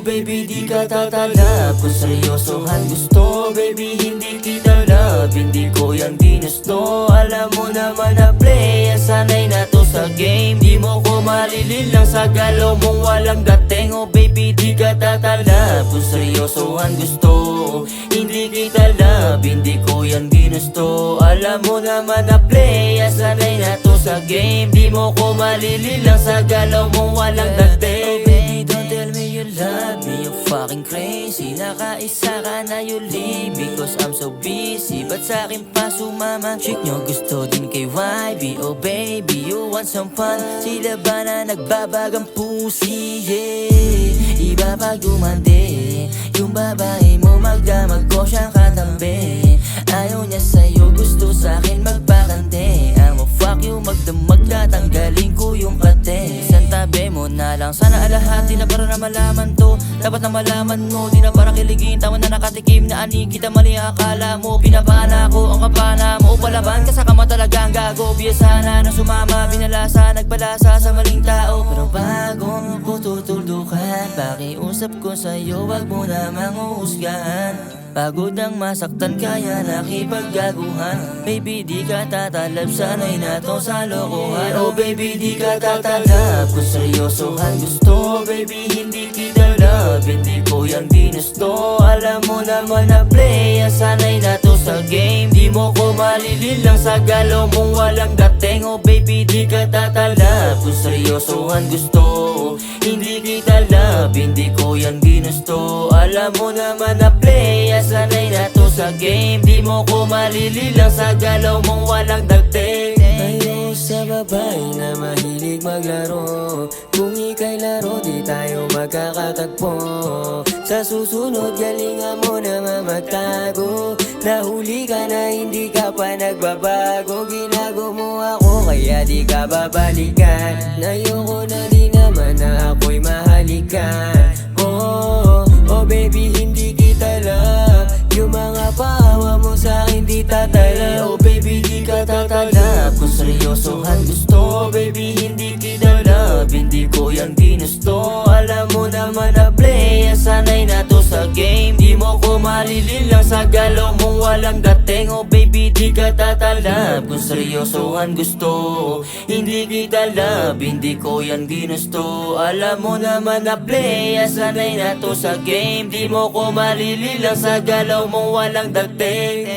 baby di ka tatalab. Kung seryosohan gusto, baby hindi kita love. Hindi ko yan ginusto, alam mo naman na play. Sanay na to sa game, di mo ko malililang sa galaw mong walang dating. Oh baby di ka tatalab. Kung seryosohan gusto, hindi kita love. Hindi ko yan ginusto, alam mo naman na play. Sanay na to sa game, di mo ko malililang sa galaw mong walang dating. Oh baby don't tell me you love me, you fucking crazy. Nakaisa ka na you leave me cause I'm so busy. Ba't sa'kin pa sumama? Chick nyo gusto din kay YB. Oh baby you want some fun, sila ba na nagbabagang pusi? Yeah, iba pag dumandi yung babae mo magdamag ko siyang katambi. Ayaw niya sa'yo, gusto sa'kin magpakante. I'ma fuck you, magdamag tatanggalin ko yung kate. Isang tabi mo na lang, sana alahati na para na malaman to. Dapat na malaman mo, di na para kiligin. Tama na nakatikim na ani kita, mali ang akala mo. Pinapana ko ang kapana mo, palaban ka sa kama talagang gago. Biyasa na nang sumama, binalasa, nagpalasa sa maling tao. Pero bago ko tutuldukan, pakiusap ko sa'yo, wag mo na manguhusgahan. Pagod ang masaktan kaya nakipaggaguhan. Baby di ka tatalab, sanay na to sa lokohan. Oh baby di ka tatalab, kung seryosohan gusto, baby hindi kita love. Hindi ko yan ginusto, alam mo naman na play. Sanay na to sa game, di mo ko malililang sa galaw mong walang dating. Oh baby di ka tatalab, kung seryosohan gusto, hindi kita love. Hindi ko yan ginusto, alam mo naman na play. Sanay na to sa game, di mo ko malililang sa galaw mong walang dating. Ayaw sa babae na mahilig maglaro. Kung ika'y laro, di tayo magkakatagpo. Sa susunod, galingan mo na magtago. Nahuli ka na hindi ka pa nagbabago. Ginago mo ako kaya di ka babalikan. Ayoko na di naman na ako'y mahalikan. Oh baby hindi kita love. Yung mga paawa mo sa'kin di tatala. Oh baby di ka tatala. Kung seryosohan gusto, baby hindi kita love. Hindi ko yan ginusto, alam mo naman na play. Sanay na to sa game, di mo ko malililang sa galaw mong walang dating. Oh baby di ka tatala. Kung seryosohan gusto, hindi kita love. Hindi ko yan ginusto, alam mo naman na play. Sanay na to sa game, di mo ko malililang sa galaw mong walang dating.